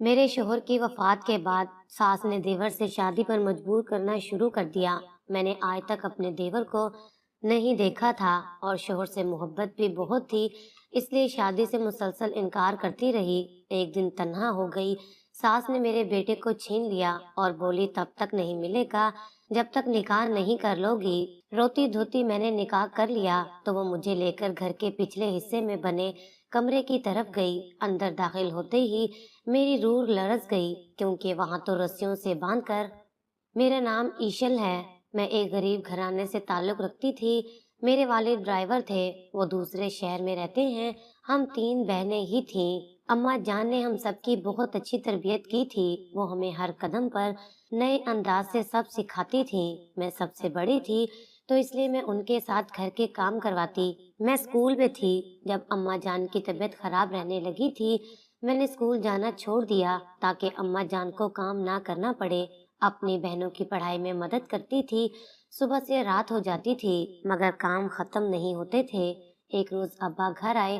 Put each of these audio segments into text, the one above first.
میرے شوہر کی وفات کے بعد ساس نے دیور سے شادی پر مجبور کرنا شروع کر دیا۔ میں نے آج تک اپنے دیور کو نہیں دیکھا تھا اور شوہر سے محبت بھی بہت تھی، اس لیے شادی سے مسلسل انکار کرتی رہی۔ ایک دن تنہا ہو گئی، ساس نے میرے بیٹے کو چھین لیا اور بولی تب تک نہیں ملے گا جب تک نکاح نہیں کر لو گی۔ روتی دھوتی میں نے نکاح کر لیا تو وہ مجھے لے کر گھر کے پچھلے حصے میں بنے کمرے کی طرف گئی۔ اندر داخل ہوتے ہی میری روح لرز گئی، کیونکہ وہاں تو رسیوں سے باندھ کر میرا نام ایشل ہے۔ میں ایک غریب گھرانے سے تعلق رکھتی تھی۔ میرے والد ڈرائیور تھے، وہ دوسرے شہر میں رہتے ہیں۔ ہم تین بہنیں ہی تھیں۔ اماں جان نے ہم سب کی بہت اچھی تربیت کی تھی۔ وہ ہمیں ہر قدم پر نئے انداز سے سب سکھاتی تھیں۔ میں سب سے بڑی تھی تو اس لیے میں ان کے ساتھ گھر کے کام کرواتی۔ میں اسکول میں تھی جب اماں جان کی طبیعت خراب رہنے لگی تھی۔ میں نے اسکول جانا چھوڑ دیا تاکہ اماں جان کو کام نہ کرنا پڑے۔ اپنی بہنوں کی پڑھائی میں مدد کرتی تھی۔ صبح سے رات ہو جاتی تھی مگر کام ختم نہیں ہوتے تھے۔ ایک روز ابا گھر آئے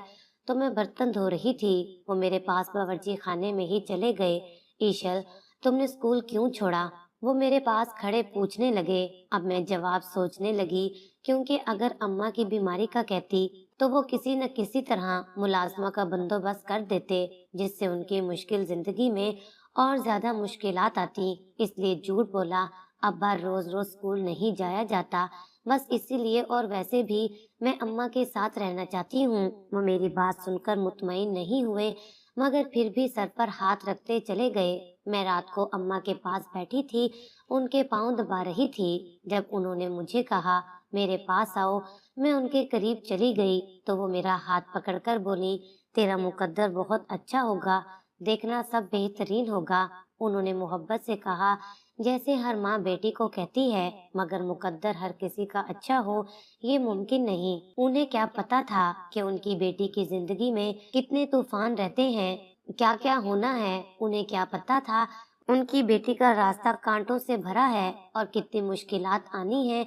تو میں برتن دھو رہی تھی۔ وہ میرے پاس باورچی خانے میں ہی چلے گئے۔ ایشل، تم نے اسکول کیوں چھوڑا؟ وہ میرے پاس کھڑے پوچھنے لگے۔ اب میں جواب سوچنے لگی، کیونکہ اگر اماں کی بیماری کا کہتی تو وہ کسی نہ کسی طرح ملازمہ کا بندوبست کر دیتے، جس سے ان کی مشکل زندگی میں اور زیادہ مشکلات آتی۔ اس لیے جھوٹ بولا۔ ابا، روز روز اسکول نہیں جایا جاتا، بس اسی لیے، اور ویسے بھی میں اماں کے ساتھ رہنا چاہتی ہوں۔ وہ میری بات سن کر مطمئن نہیں ہوئے مگر پھر بھی سر پر ہاتھ رکھتے چلے گئے۔ میں رات کو اماں کے پاس بیٹھی تھی، ان کے پاؤں دبا رہی تھی۔ جب انہوں نے مجھے کہا میرے پاس آؤ، میں ان کے قریب چلی گئی تو وہ میرا ہاتھ پکڑ کر بولی، تیرا مقدر بہت اچھا ہوگا، دیکھنا سب بہترین ہوگا۔ انہوں نے محبت سے کہا، جیسے ہر ماں بیٹی کو کہتی ہے، مگر مقدر ہر کسی کا اچھا ہو یہ ممکن نہیں۔ انہیں کیا پتا تھا کہ ان کی بیٹی کی زندگی میں کتنے طوفان رہتے ہیں، کیا کیا ہونا ہے۔ انہیں کیا پتا تھا ان کی بیٹی کا راستہ کانٹوں سے بھرا ہے اور کتنی مشکلات آنی ہیں۔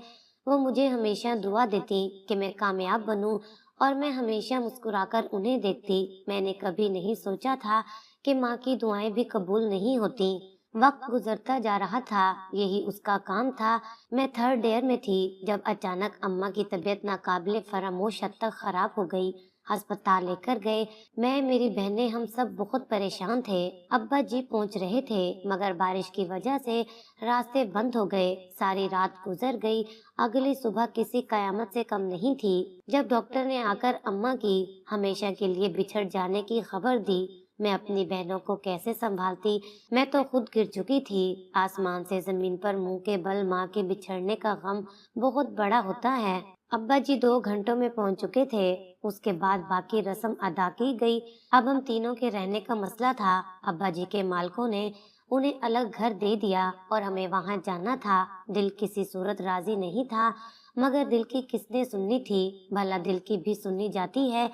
وہ مجھے ہمیشہ دعا دیتی کہ میں کامیاب بنوں اور میں ہمیشہ مسکرا کر انہیں دیکھتی۔ میں نے کبھی نہیں سوچا تھا کہ ماں کی دعائیں بھی قبول نہیں ہوتی۔ وقت گزرتا جا رہا تھا، یہی اس کا کام تھا۔ میں تھرڈ ایئر میں تھی جب اچانک اماں کی طبیعت ناقابل فراموش حد تک خراب ہو گئی۔ ہسپتال لے کر گئے۔ میں، میری بہنیں، ہم سب بہت پریشان تھے۔ ابا جی پہنچ رہے تھے مگر بارش کی وجہ سے راستے بند ہو گئے۔ ساری رات گزر گئی، اگلی صبح کسی قیامت سے کم نہیں تھی جب ڈاکٹر نے آ کر اماں کی ہمیشہ کے لیے بچھڑ جانے کی خبر دی۔ میں اپنی بہنوں کو کیسے سنبھالتی؟ میں تو خود گر چکی تھی۔ آسمان سے زمین پر منہ کے بل ماں کے بچھڑنے کا غم بہت بڑا ہوتا ہے۔ ابا جی 2 گھنٹوں میں پہنچ چکے تھے۔ اس کے بعد باقی رسم ادا کی گئی۔ اب ہم تینوں کے رہنے کا مسئلہ تھا۔ ابا جی کے مالکوں نے انہیں الگ گھر دے دیا اور ہمیں وہاں جانا تھا۔ دل کسی صورت راضی نہیں تھا مگر دل کی کس نے سننی تھی؟ بھلا دل کی بھی سننی جاتی ہے؟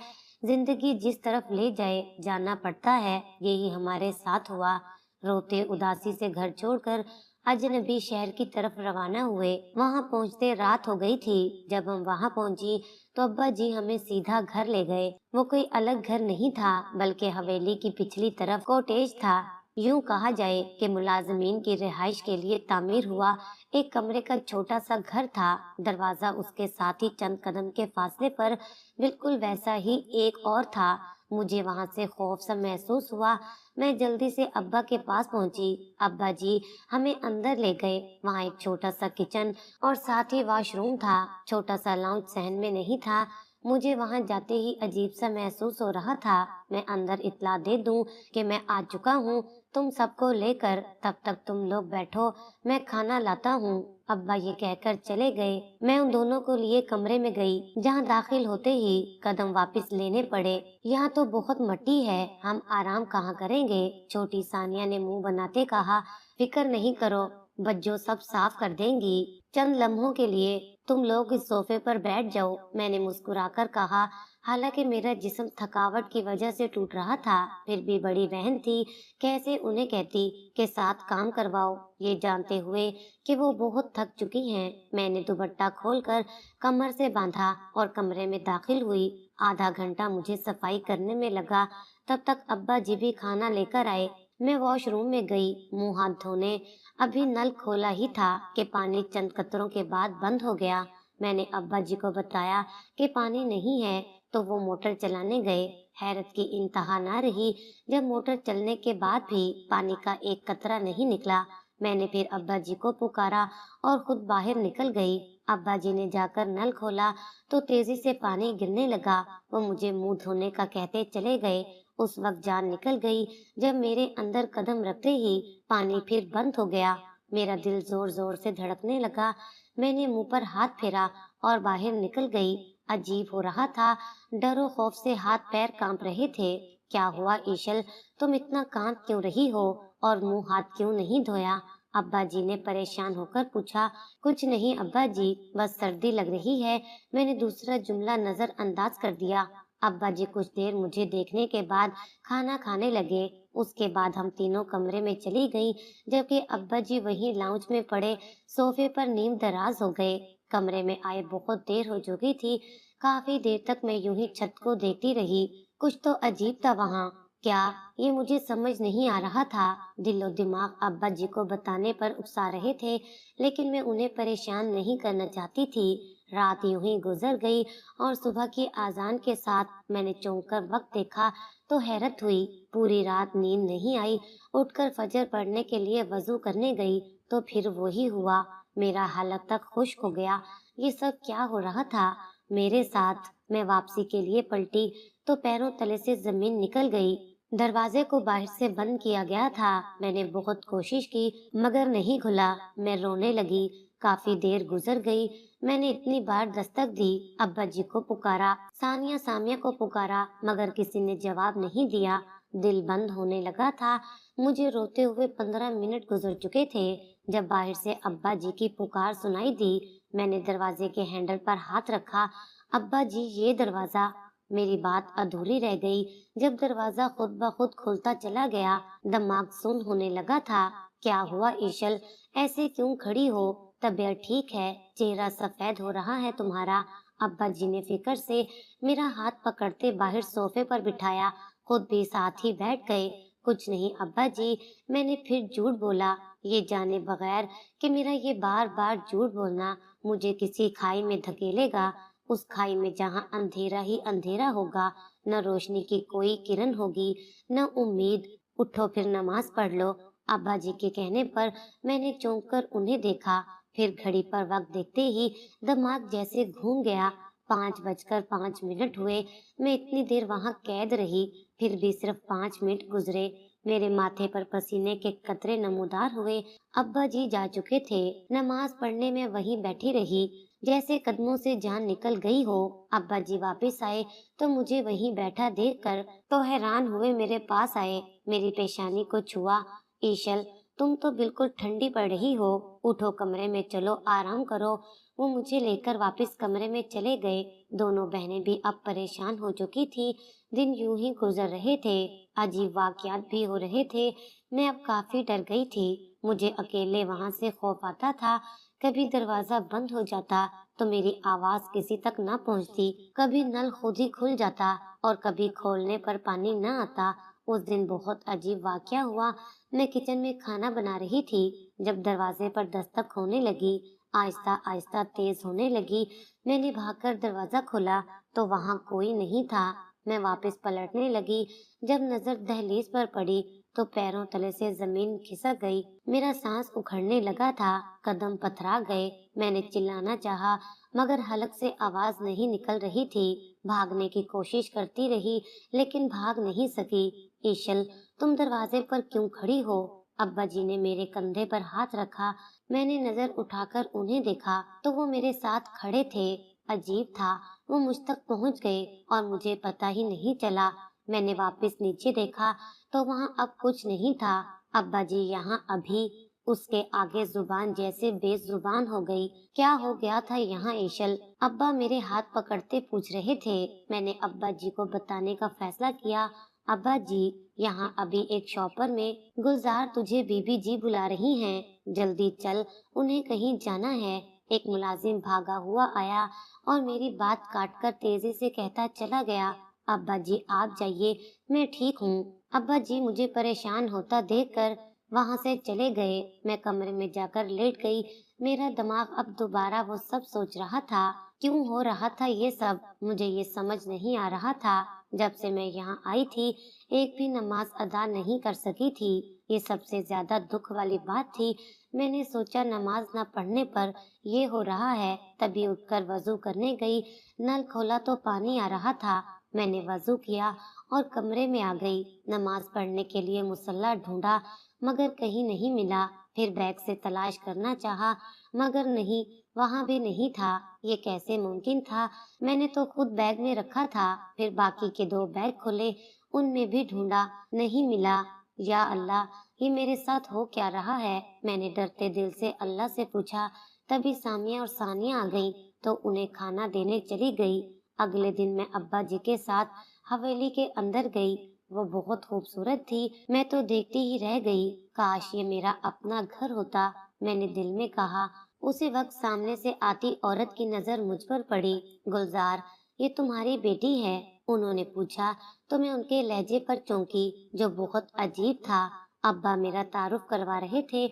زندگی جس طرف لے جائے جانا پڑتا ہے، یہی ہمارے ساتھ ہوا۔ روتے اداسی سے گھر چھوڑ کر اجنبی شہر کی طرف روانہ ہوئے۔ وہاں پہنچتے رات ہو گئی تھی۔ جب ہم وہاں پہنچی تو ابا جی ہمیں سیدھا گھر لے گئے۔ وہ کوئی الگ گھر نہیں تھا بلکہ حویلی کی پچھلی طرف کوٹیج تھا۔ یوں کہا جائے کہ ملازمین کی رہائش کے لیے تعمیر ہوا ایک کمرے کا چھوٹا سا گھر تھا۔ دروازہ اس کے ساتھ ہی چند قدم کے فاصلے پر بالکل ویسا ہی ایک اور تھا۔ مجھے وہاں سے خوف سا محسوس ہوا۔ میں جلدی سے ابا کے پاس پہنچی۔ ابا جی ہمیں اندر لے گئے۔ وہاں ایک چھوٹا سا کچن اور ساتھ ہی واش روم تھا۔ چھوٹا سا لاؤنج صحن میں نہیں تھا۔ مجھے وہاں جاتے ہی عجیب سا محسوس ہو رہا تھا۔ میں اندر اطلاع دے دوں کہ میں آ چکا ہوں تم سب کو لے کر، تب تک تم لوگ بیٹھو، میں کھانا لاتا ہوں۔ ابا یہ کہہ کر چلے گئے۔ میں ان دونوں کو لیے کمرے میں گئی، جہاں داخل ہوتے ہی قدم واپس لینے پڑے۔ یہاں تو بہت مٹی ہے، ہم آرام کہاں کریں گے؟ چھوٹی ثانیہ نے منہ بناتے کہا، فکر نہیں کرو، بجو سب صاف کر دیں گی۔ چند لمحوں کے لیے تم لوگ اس صوفے پر بیٹھ جاؤ، میں نے مسکرا کر کہا۔ حالانکہ میرا جسم تھکاوٹ کی وجہ سے ٹوٹ رہا تھا، پھر بھی بڑی بہن تھی، کیسے انہیں کہتی کہ ساتھ کام کرواؤ، یہ جانتے ہوئے کہ وہ بہت تھک چکی ہیں۔ میں نے دوپٹہ کھول کر کمر سے باندھا اور کمرے میں داخل ہوئی۔ آدھا گھنٹہ مجھے صفائی کرنے میں لگا، تب تک ابا جی بھی کھانا لے کر آئے۔ मैं वॉशरूम में गई, मुंह हाथ धोने। अभी नल खोला ही था कि पानी चंद कतरों के बाद बंद हो गया। मैंने अब्बा जी को बताया कि पानी नहीं है, तो वो मोटर चलाने गए। हैरत की इंतहा ना रही जब मोटर चलने के बाद भी पानी का एक कतरा नहीं निकला। मैंने फिर अब्बा जी को पुकारा और खुद बाहर निकल गई। अब्बा जी ने जाकर नल खोला तो तेजी से पानी गिरने लगा। वो मुझे मुंह धोने का कहते चले गए। उस वक्त जान निकल गई जब मेरे अंदर कदम रखते ही पानी फिर बंद हो गया। मेरा दिल जोर जोर से धड़कने लगा। मैंने मुंह पर हाथ फेरा और बाहर निकल गई। अजीब हो रहा था, डर और खौफ से हाथ पैर कांप रहे थे। क्या हुआ ईशल, तुम इतना कांप क्यों रही हो और मुंह हाथ क्यों नहीं धोया? अब्बा जी ने परेशान होकर पूछा। कुछ नहीं अब्बा जी, बस सर्दी लग रही है। मैंने दूसरा जुमला नजरअंदाज कर दिया। अब्बा जी कुछ देर मुझे देखने के बाद खाना खाने लगे। उसके बाद हम तीनों कमरे में चली गईं, जबकि अब्बा जी वहीं लाउंज में पड़े सोफे पर नीम दराज हो गए। कमरे में आए बहुत देर हो चुकी थी। काफी देर तक मैं यूं ही छत को देखती रही। कुछ तो अजीब था वहां। क्या, ये मुझे समझ नहीं आ रहा था। दिलो दिमाग अब्बा जी को बताने पर उकसा रहे थे, लेकिन मैं उन्हें परेशान नहीं करना चाहती थी। रात यूं ही गुजर गई और सुबह की आजान के साथ मैंने चौंक कर वक्त देखा तो हैरत हुई। पूरी रात नींद नहीं आई। उठकर फजर पढ़ने के लिए वजू करने गई तो फिर वही हुआ। मेरा हालत तक खुश्क हो गया। ये सब क्या हो रहा था मेरे साथ? मैं वापसी के लिए पलटी तो पैरों तले से जमीन निकल गई। दरवाजे को बाहर से बंद किया गया था। मैंने बहुत कोशिश की मगर नहीं खुला। मैं रोने लगी। काफी देर गुजर गई। मैंने इतनी बार दस्तक दी, अब्बा जी को पुकारा, सानिया सामिया को पुकारा, मगर किसी ने जवाब नहीं दिया। दिल बंद होने लगा था। मुझे रोते हुए 15 मिनट गुजर चुके थे जब बाहर से अब्बा जी की पुकार सुनाई दी। मैंने दरवाजे के हैंडल पर हाथ रखा। अब्बा जी, ये दरवाजा। मेरी बात अधूरी रह गई जब दरवाजा खुद ब खुद खुलता चला गया। दिमाग सुन्न होने लगा था। क्या हुआ ईशल, ऐसे क्यों खड़ी हो? तबीयत ठीक है? चेहरा सफेद हो रहा है तुम्हारा। अब्बा जी ने फिक्र से मेरा हाथ पकड़ते बाहर सोफे पर बिठाया, खुद भी साथ ही बैठ गए। कुछ नहीं अब्बा जी, मैंने फिर झूठ बोला, ये जाने बगैर कि मेरा ये बार बार झूठ बोलना मुझे किसी खाई में धकेलेगा। उस खाई में जहां अंधेरा ही अंधेरा होगा, न रोशनी की कोई किरण होगी, न उम्मीद। उठो फिर नमाज पढ़ लो। अब्बा जी के कहने पर मैंने चौंक कर उन्हें देखा। फिर घड़ी पर वक्त देखते ही दिमाग जैसे घूम गया। 5:05 हुए। मैं इतनी देर वहां कैद रही, फिर भी सिर्फ 5 मिनट गुजरे। मेरे माथे पर पसीने के कतरे नमूदार हुए। अब्बा जी जा चुके थे। नमाज पढ़ने में वहीं बैठी रही, जैसे कदमों से जान निकल गई हो। अब्बा जी वापस आए तो मुझे वहीं बैठा देखकर तो हैरान हुए मेरे पास आए। मेरी पेशानी को छुआ। ईशल, तुम तो बिल्कुल ठंडी पड़ रही हो। उठो, कमरे में चलो, आराम करो। वो मुझे लेकर वापस कमरे में चले गए। दोनों बहनें भी अब परेशान हो चुकी थी। दिन यूं ही गुजर रहे थे। अजीब वाकयात भी हो रहे थे। मैं अब काफी डर गई थी। मुझे अकेले वहां से खौफ आता था। कभी दरवाजा बंद हो जाता तो मेरी आवाज किसी तक न पहुंचती, कभी नल खुद ही खुल जाता और कभी खोलने पर पानी न आता। उस दिन बहुत अजीब वाकया हुआ। मैं किचन में खाना बना रही थी जब दरवाजे पर दस्तक होने लगी। आहिस्ता आहिस्ता तेज होने लगी। मैंने भागकर दरवाजा खोला तो वहां कोई नहीं था। मैं वापस पलटने लगी। जब नजर दहलीज पर पड़ी तो पैरों तले से जमीन खिसक गई। मेरा सांस उखड़ने लगा था। कदम पथरा गए। मैंने चिल्लाना चाहा, मगर हलक से आवाज नहीं निकल रही थी। भागने की कोशिश करती रही, लेकिन भाग नहीं सकी। ईशल, तुम दरवाजे पर क्यों खड़ी हो? अब्बा जी ने मेरे कंधे पर हाथ रखा। मैंने नजर उठाकर उन्हें देखा तो वो मेरे साथ खड़े थे। अजीब था, वो मुझ तक पहुंच गए और मुझे पता ही नहीं चला। मैंने वापस नीचे देखा तो वहां अब कुछ नहीं था। अब्बा जी यहाँ अभी। उसके आगे जुबान जैसे बेजुबान हो गई। क्या हो गया था यहाँ ईशल? अब्बा मेरे हाथ पकड़ते पूछ रहे थे। मैंने अब्बा जी को बताने का फैसला किया। अब्बा जी, यहाँ अभी एक शॉपर में गुलजार तुझे बीबी जी बुला रही हैं। जल्दी चल, उन्हें कहीं जाना है। एक मुलाजिम भागा हुआ आया और मेरी बात काटकर तेजी से कहता चला गया, अब्बा जी आप जाइए, मैं ठीक हूँ। अब्बा जी मुझे परेशान होता देखकर वहां से चले गए। मैं कमरे में जाकर लेट गई। मेरा दिमाग अब दोबारा वो सब सोच रहा था। क्यों हो रहा था ये सब, मुझे ये समझ नहीं आ रहा था। जब से मैं यहाँ आई थी, एक भी नमाज अदा नहीं कर सकी थी। ये सबसे ज्यादा दुख वाली बात थी। मैंने सोचा नमाज न पढ़ने पर ये हो रहा है। तभी उठकर वजू करने गई। नल खोला तो पानी आ रहा था। मैंने वजू किया और कमरे में आ गई। नमाज पढ़ने के लिए मुसल्ला ढूंढा, मगर कहीं नहीं मिला। फिर बैग से तलाश करना चाहा, मगर नहीं, वहां भी नहीं था। ये कैसे मुमकिन था? मैंने तो खुद बैग में रखा था। फिर बाकी के दो बैग खोले, उनमें भी ढूंढा, नहीं मिला। या अल्लाह, ये मेरे साथ हो क्या रहा है? मैंने डरते दिल से अल्लाह से पूछा। तभी सामिया और सानिया आ गईं, तो उन्हें खाना देने चली गई। अगले दिन मैं अब्बा जी के साथ हवेली के अंदर गई। वो बहुत खूबसूरत थी। मैं तो देखती ही रह गई। काश ये मेरा अपना घर होता, मैंने दिल में कहा। उसी वक्त सामने से आती औरत की नजर मुझ पर पड़ी। गुलजार, ये तुम्हारी बेटी है? उन्होंने पूछा, तो मैं उनके लहजे पर चौंकी, जो बहुत अजीब था। अब्बा मेरा तारुफ करवा रहे थे।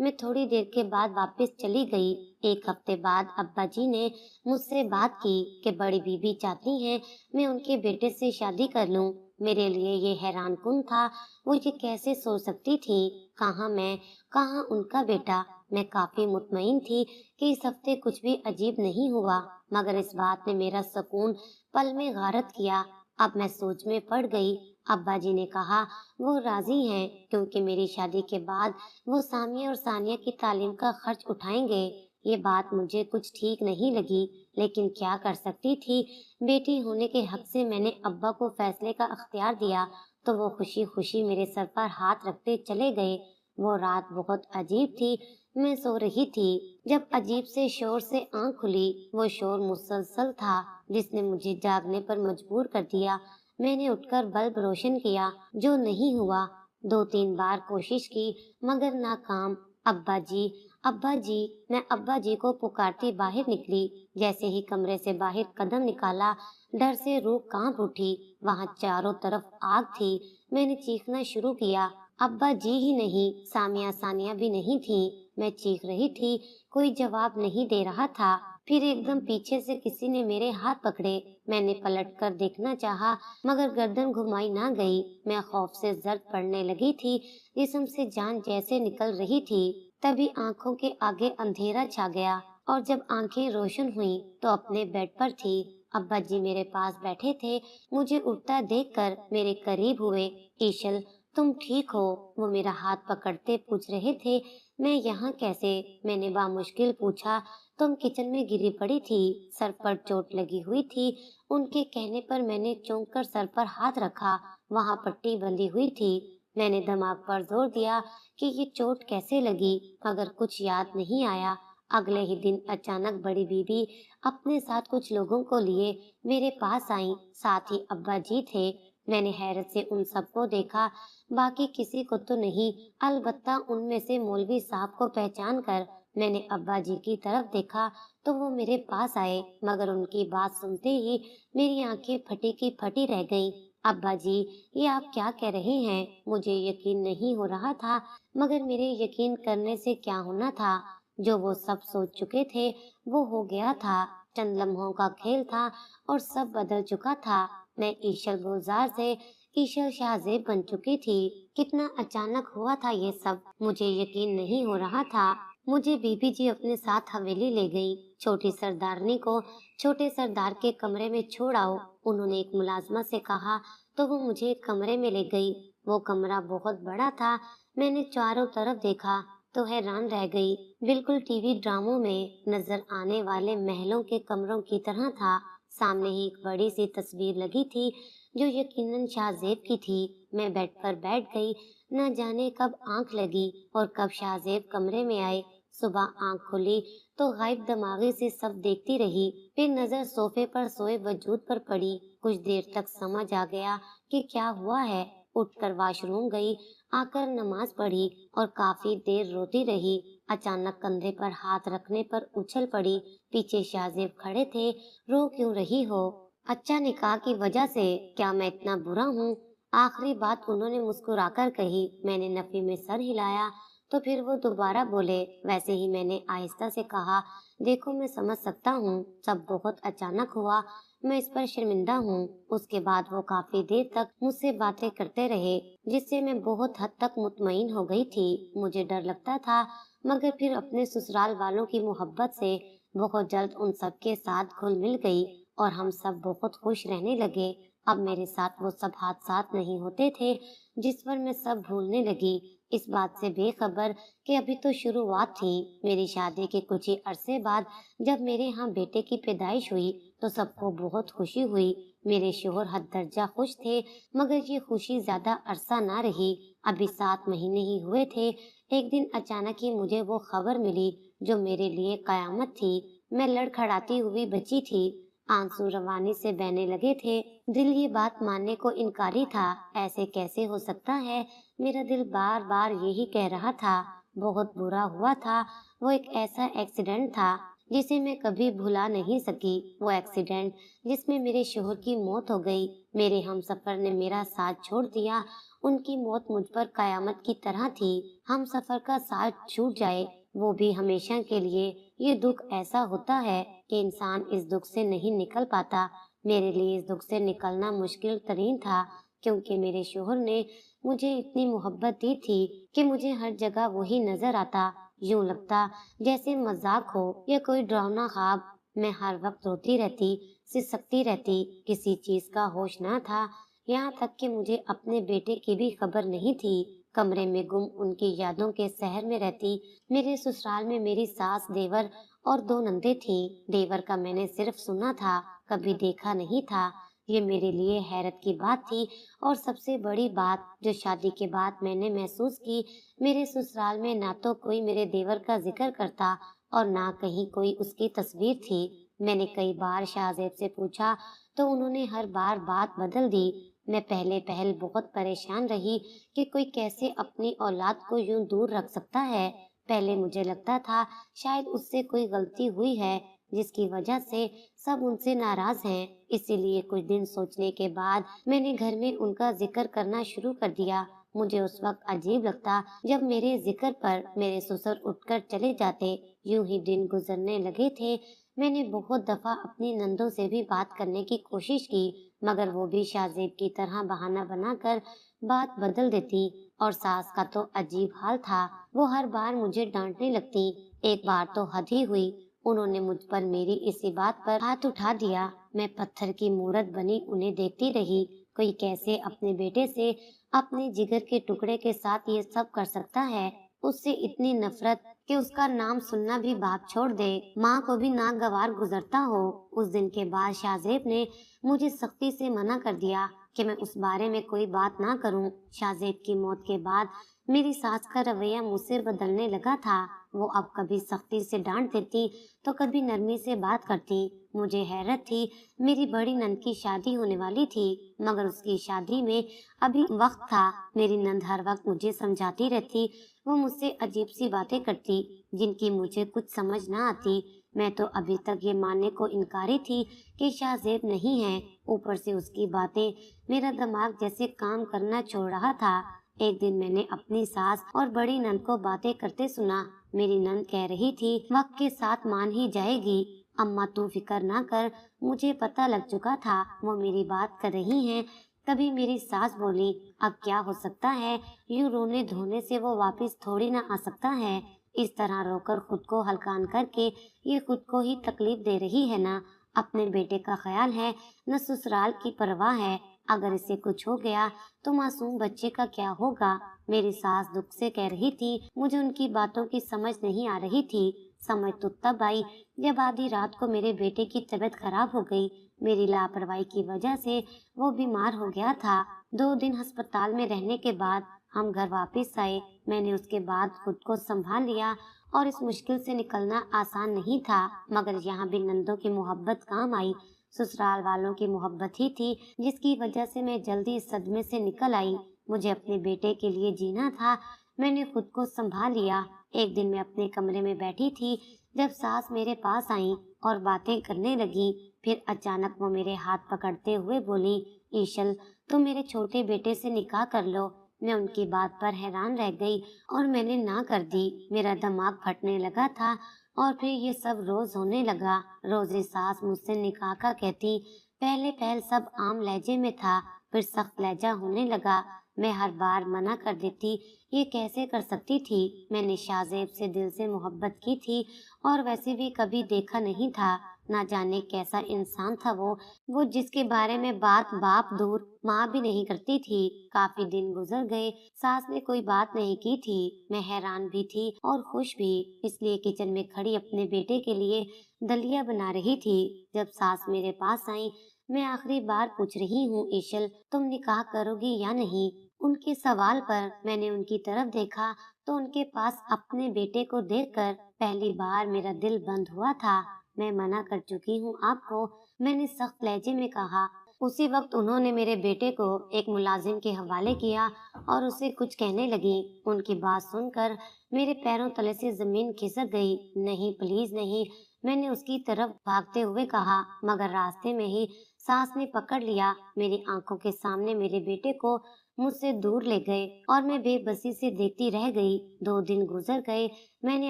मैं थोड़ी देर के बाद वापस चली गई। एक हफ्ते बाद अब्बा जी ने मुझसे बात की कि बड़ी बीबी चाहती हैं मैं उनके बेटे से शादी कर लूं। मेरे लिए ये हैरान कुन था। वो ये कैसे सोच सकती थी? कहाँ मैं, कहाँ उनका बेटा। मैं काफी मुतमईन थी कि इस हफ्ते कुछ भी अजीब नहीं हुआ, मगर इस बात ने मेरा सुकून पल में गारत किया। अब मैं सोच में पड़ गई। अब्बा जी ने कहा वो राजी हैं, क्योंकि मेरी शादी के बाद वो सामिया और सानिया की तालीम का खर्च उठाएंगे। ये बात मुझे कुछ ठीक नहीं लगी, लेकिन क्या कर सकती थी। बेटी होने के हक से मैंने अब्बा को फैसले का अख्तियार दिया, तो वो खुशी खुशी मेरे सर पर हाथ रखते चले गए। वो रात बहुत अजीब थी। मैं सो रही थी, जब अजीब से शोर से आंख खुली। वो शोर मुसलसल था, जिसने मुझे जागने पर मजबूर कर दिया। मैंने उठकर बल्ब रोशन किया, जो नहीं हुआ। दो तीन बार कोशिश की, मगर नाकाम। अब्बा जी, अब्बा जी, मैं अब्बा जी को पुकारती बाहर निकली। जैसे ही कमरे से बाहर कदम निकाला, डर से रूह कांप उठी। वहां चारों तरफ आग थी। मैंने चीखना शुरू किया। अब्बा जी ही नहीं, सामिया सानिया भी नहीं थी। मैं चीख रही थी, कोई जवाब नहीं दे रहा था। फिर एकदम पीछे से किसी ने मेरे हाथ पकड़े। मैंने पलटकर देखना चाहा, मगर गर्दन घुमाई ना गई। मैं खौफ से जर्द पड़ने लगी थी, जिस्म से जान जैसे निकल रही थी। तभी आंखों के आगे अंधेरा छा गया, और जब आंखें रोशन हुई तो अपने बेड पर थी। अब्बा जी मेरे पास बैठे थे। मुझे उठता देखकर मेरे करीब हुए। ईशल, तुम ठीक हो? वो मेरा हाथ पकड़ते पूछ रहे थे। मैं यहाँ कैसे? मैंने बामुश्किल पूछा। तुम किचन में गिरी पड़ी थी, सर पर चोट लगी हुई थी। उनके कहने पर मैंने चौंक कर सर पर हाथ रखा। वहाँ पट्टी बंधी हुई थी। मैंने दिमाग पर जोर दिया कि ये चोट कैसे लगी, मगर कुछ याद नहीं आया। अगले ही दिन अचानक बड़ी बीबी अपने साथ कुछ लोगों को लिए मेरे पास आई। साथ ही अब्बा जी थे। मैंने हैरत से उन सबको देखा, बाकी किसी को तो नहीं। अलबत्ता उनमें से मौलवी साहब को पहचान कर मैंने अब्बा जी की तरफ देखा, तो वो मेरे पास आए, मगर उनकी बात सुनते ही मेरी आंखें फटी की फटी रह गईं। अब्बा जी, ये आप क्या कह रहे हैं? मुझे यकीन नहीं हो रहा था, मगर मेरे यकीन करने से क्या होना था। जो वो सब सोच चुके थे, वो हो गया था। चंद लम्हों का खेल था और सब बदल चुका था। मैं ईशल गुलजार से ईशल शाहजेब बन चुकी थी। कितना अचानक हुआ था ये सब, मुझे यकीन नहीं हो रहा था। मुझे बीबी जी अपने साथ हवेली ले गई। छोटी सरदारनी को छोटे सरदार के कमरे में छोड़ आओ, उन्होंने एक मुलाजमा से कहा, तो वो मुझे एक कमरे में ले गई। वो कमरा बहुत बड़ा था। मैंने चारों तरफ देखा तो हैरान रह गई। बिल्कुल टीवी ड्रामों में नजर आने वाले महलों के कमरों की तरह था। सामने ही एक बड़ी सी तस्वीर लगी थी, जो यकीनन शाहजेब की थी। मैं बेड पर बैठ गई। न जाने कब आंख लगी और कब शाहजेब कमरे में आए। सुबह आंख खुली तो गायब दिमागी से सब देखती रही। फिर नजर सोफे पर सोए वजूद पर पड़ी। कुछ देर तक समझ आ गया कि क्या हुआ है। उठकर वॉशरूम गई, आकर नमाज पढ़ी और काफी देर रोती रही। अचानक कंधे पर हाथ रखने पर उछल पड़ी। पीछे शाहजेब खड़े थे। रो क्यों रही हो? अच्छा निकाह की वजह से क्या मैं इतना बुरा हूँ? आखिरी बात उन्होंने मुस्कुराकर कही। मैंने नफी में सर हिलाया तो फिर वो दोबारा बोले। वैसे ही मैंने आहिस्ता से कहा, देखो मैं समझ सकता हूँ, सब बहुत अचानक हुआ, मैं इस पर शर्मिंदा हूँ। उसके बाद वो काफी देर तक मुझसे बातें करते रहे, जिससे मैं बहुत हद तक मुतमईन हो गई थी। मुझे डर लगता था, मगर फिर अपने ससुराल वालों की मोहब्बत से बहुत जल्द उन सब के साथ घुल मिल गई और हम सब बहुत खुश रहने लगे। अब मेरे साथ वो सब हादसात नहीं होते थे, जिस पर मैं सब भूलने लगी, इस बात से बेखबर कि अभी तो शुरुआत थी। मेरी शादी के कुछ ही अरसे बाद जब मेरे यहाँ बेटे की पैदाइश हुई तो सबको बहुत खुशी हुई। मेरे शोहर हद दर्जा खुश थे, मगर ये खुशी ज्यादा अरसा ना रही। अभी 7 महीने ही हुए थे। एक दिन अचानक ही मुझे वो खबर मिली जो मेरे लिए कयामत थी। मैं लड़खड़ाती हुई बची थी, आंसू रवानी से बहने लगे थे। दिल ये बात मानने को इनकारी था। ऐसे कैसे हो सकता है? मेरा दिल बार बार यही कह रहा था। बहुत बुरा हुआ था। वो एक ऐसा एक्सीडेंट था जिसे मैं कभी भुला नहीं सकी। वो एक्सीडेंट जिसमें मेरे शोहर की मौत हो गई। मेरे हमसफर ने मेरा साथ छोड़ दिया। उनकी मौत मुझ पर कयामत की तरह थी। हम सफर का साथ छूट जाए, वो भी हमेशा के लिए। ये दुख ऐसा होता है कि इंसान इस दुख से नहीं निकल पाता। मेरे लिए इस दुख से निकलना मुश्किल तरीन था, क्योंकि मेरे शोहर ने मुझे इतनी मोहब्बत दी थी कि मुझे हर जगह वही नजर आता। यूं लगता जैसे मजाक हो या कोई डरावना ख्वाब। मैं हर वक्त रोती रहती, सिसकती रहती, किसी चीज का होश ना था। यहाँ तक कि मुझे अपने बेटे की भी खबर नहीं थी। कमरे में गुम उनकी यादों के शहर में रहती। मेरे ससुराल में मेरी सास, देवर और 2 नंदे थी। देवर का मैंने सिर्फ सुना था, कभी देखा नहीं था। ये मेरे लिए हैरत की बात थी। और सबसे बड़ी बात जो शादी के बाद मैंने महसूस की, मेरे ससुराल में ना तो कोई मेरे देवर का जिक्र करता और ना कहीं कोई उसकी तस्वीर थी। मैंने कई बार शाहजेब से पूछा तो उन्होंने हर बार बात बदल दी। मैं पहले पहल बहुत परेशान रही कि कोई कैसे अपनी औलाद को यूं दूर रख सकता है। पहले मुझे लगता था शायद उससे कोई गलती हुई है, जिसकी वजह से सब उनसे नाराज हैं। इसीलिए कुछ दिन सोचने के बाद मैंने घर में उनका जिक्र करना शुरू कर दिया। मुझे उस वक्त अजीब लगता जब मेरे जिक्र पर मेरे ससुर उठकर चले जाते। यूं ही दिन गुजरने लगे थे। मैंने बहुत दफा अपनी नंदों से भी बात करने की कोशिश की, मगर वो भी शाहजेब की तरह बहाना बनाकर बात बदल देती। और सास का तो अजीब हाल था, वो हर बार मुझे डांटने लगती। एक बार तो हद ही हुई, उन्होंने मुझ पर मेरी इसी बात पर हाथ उठा दिया। मैं पत्थर की मूरत बनी उन्हें देखती रही। कोई कैसे अपने बेटे से, अपने जिगर के टुकड़े के साथ ये सब कर सकता है? उससे इतनी नफरत कि उसका नाम सुनना भी बाप छोड़ दे, माँ को भी नागवार गुजरता हो। उस दिन के बाद शाहजेब ने मुझे सख्ती से मना कर दिया कि मैं उस बारे में कोई बात ना करूं। शाहजेब की मौत के बाद मेरी सास का रवैया मुझसे बदलने लगा था। वो अब कभी सख्ती से डांट देती तो कभी नरमी से बात करती। मुझे हैरत थी, मेरी बड़ी नंद की शादी होने वाली थी, मगर उसकी शादी में अभी वक्त था। मेरी नंद हर वक्त मुझे समझाती रहती। वो मुझसे अजीब सी बातें करती जिनकी मुझे कुछ समझ ना आती। मैं तो अभी तक ये मानने को इनकारी थी कि शाहजेब नहीं है। ऊपर से उसकी बातें, मेरा दिमाग जैसे काम करना छोड़ रहा था। एक दिन मैंने अपनी सास और बड़ी नंद को बातें करते सुना। मेरी नंद कह रही थी, वक्त के साथ मान ही जाएगी। अम्मा तू फिक्र ना कर, मुझे पता लग चुका था वो मेरी बात कर रही हैं। तभी मेरी सास बोली, अब क्या हो सकता है, यूं रोने धोने से वो वापस थोड़ी ना आ सकता है। इस तरह रोकर खुद को हल्कान करके ये खुद को ही तकलीफ दे रही है ना। अपने बेटे का ख्याल है, न ससुराल की परवाह है। अगर इसे कुछ हो गया तो मासूम बच्चे का क्या होगा? मेरी सास दुख से कह रही थी। मुझे उनकी बातों की समझ नहीं आ रही थी। समझ तो तब आई जब आधी रात को मेरे बेटे की तबीयत खराब हो गई। मेरी लापरवाही की वजह से वो बीमार हो गया था। 2 दिन अस्पताल में रहने के बाद हम घर वापस आए। मैंने उसके बाद खुद को संभाल लिया और इस मुश्किल से निकलना आसान नहीं था, मगर यहाँ भी नंदों की मोहब्बत काम आई। ससुराल वालों की मोहब्बत ही थी जिसकी वजह से मैं जल्दी इस सदमे से निकल आई। मुझे अपने बेटे के लिए जीना था। मैंने खुद को संभाल लिया। एक दिन मैं अपने कमरे में बैठी थी जब सास मेरे पास आई और बातें करने लगी। फिर अचानक वो मेरे हाथ पकड़ते हुए बोली, ईशल, तुम मेरे छोटे बेटे से निकाह कर लो। मैं उनकी बात पर हैरान रह गई और मैंने ना कर दी। मेरा दिमाग फटने लगा था और फिर ये सब रोज होने लगा। रोजी सास मुझसे निकाह का कहती। पहले पहल सब आम लहजे में था, फिर सख्त लहजा होने लगा। मैं हर बार मना कर देती। ये कैसे कर सकती थी? मैंने शाहजेब से दिल से मोहब्बत की थी और वैसे भी कभी देखा नहीं था। ना जाने कैसा इंसान था वो जिसके बारे में बात बाप दूर माँ भी नहीं करती थी। काफी दिन गुजर गए, सास ने कोई बात नहीं की थी। मैं हैरान भी थी और खुश भी, इसलिए किचन में खड़ी अपने बेटे के लिए दलिया बना रही थी। जब सास मेरे पास आई, मैं आखिरी बार पूछ रही हूँ, ईशल, तुम निकाह करोगी या नहीं? उनके सवाल पर मैंने उनकी तरफ देखा तो उनके पास अपने बेटे को देखकर पहली बार मेरा दिल बंद हुआ था। मैं मना कर चुकी हूँ आपको, मैंने सख्त लहजे में कहा। उसी वक्त उन्होंने मेरे बेटे को एक मुलाजिम के हवाले किया और उसे कुछ कहने लगी। उनकी बात सुनकर मेरे पैरों तले से जमीन खिसक गई। नहीं, प्लीज नहीं, मैंने उसकी तरफ भागते हुए कहा, मगर रास्ते में ही सास ने पकड़ लिया। मेरी आंखों के सामने मेरे बेटे को मुझसे दूर ले गए और मैं बेबसी से देखती रह गई। 2 दिन गुजर गए, मैंने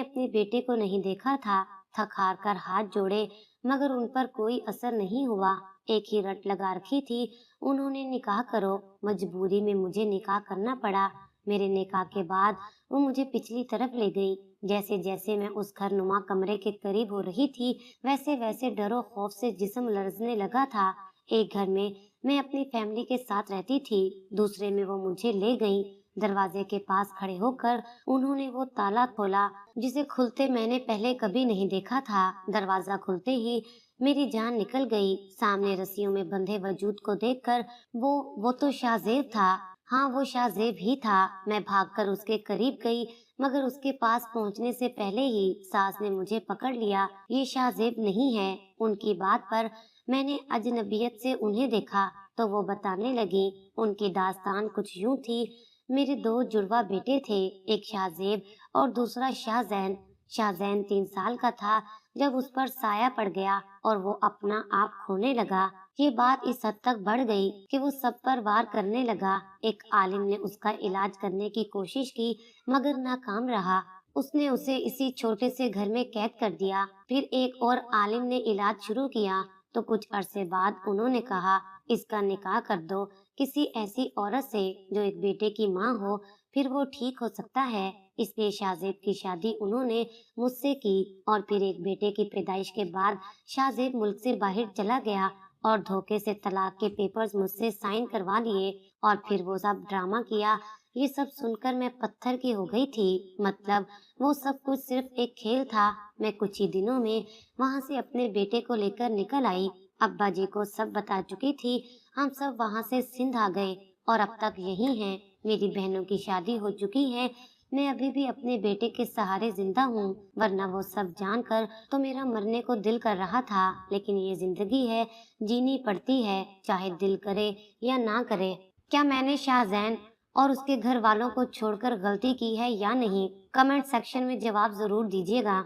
अपने बेटे को नहीं देखा था। थक हार कर हाथ जोड़े, मगर उन पर कोई असर नहीं हुआ। एक ही रट लगा रखी थी, उन्होंने निकाह करो। मजबूरी में मुझे निकाह करना पड़ा। मेरे निकाह के बाद वो मुझे पिछली तरफ ले गई। जैसे जैसे मैं उस घर नुमा कमरे के करीब हो रही थी, वैसे वैसे डरो खौफ से जिस्म लरजने लगा था। एक घर में मैं अपनी फैमिली के साथ रहती थी, दूसरे में वो मुझे ले गई। दरवाजे के पास खड़े होकर उन्होंने वो ताला खोला जिसे खुलते मैंने पहले कभी नहीं देखा था। दरवाजा खुलते ही मेरी जान निकल गई। सामने रस्सियों में बंधे वजूद को देखकर वो तो शाहजेब था। हाँ, वो शाहजेब ही था। मैं भागकर उसके करीब गई, मगर उसके पास पहुंचने से पहले ही सास ने मुझे पकड़ लिया। ये शाहजेब नहीं है। उनकी बात पर मैंने अजनबियत से उन्हें देखा तो वो बताने लगी। उनकी दास्तान कुछ यूं थी। मेरे 2 जुड़वा बेटे थे, एक शाहजेब और दूसरा शाहजैन। शाहजैन 3 साल का था जब उस पर साया पड़ गया और वो अपना आप खोने लगा। ये बात इस हद तक बढ़ गई कि वो सब पर वार करने लगा। एक आलिम ने उसका इलाज करने की कोशिश की, मगर नाकाम रहा। उसने उसे इसी छोटे से घर में कैद कर दिया। फिर एक और आलिम ने इलाज शुरू किया तो कुछ अरसे बाद उन्होंने कहा, इसका निकाह कर दो किसी ऐसी औरत से जो एक बेटे की माँ हो, फिर वो ठीक हो सकता है। इसलिए शाहजेब की शादी उन्होंने मुझसे की और फिर एक बेटे की पैदाइश के बाद शाहजेब मुल्क से बाहर चला गया और धोखे से तलाक के पेपर्स मुझसे साइन करवा लिए और फिर वो सब ड्रामा किया। ये सब सुनकर मैं पत्थर की हो गई थी। मतलब वो सब कुछ सिर्फ एक खेल था। मैं कुछ ही दिनों में वहाँ से अपने बेटे को लेकर निकल आई। अब्बा जी को सब बता चुकी थी। हम सब वहाँ से सिंध आ गए और अब तक यही हैं। मेरी बहनों की शादी हो चुकी है। मैं अभी भी अपने बेटे के सहारे जिंदा हूँ, वरना वो सब जानकर तो मेरा मरने को दिल कर रहा था। लेकिन ये जिंदगी है, जीनी पड़ती है, चाहे दिल करे या ना करे। क्या मैंने शाहजैन और उसके घर वालों को छोड़कर गलती की है या नहीं? कमेंट सेक्शन में जवाब जरूर दीजिएगा।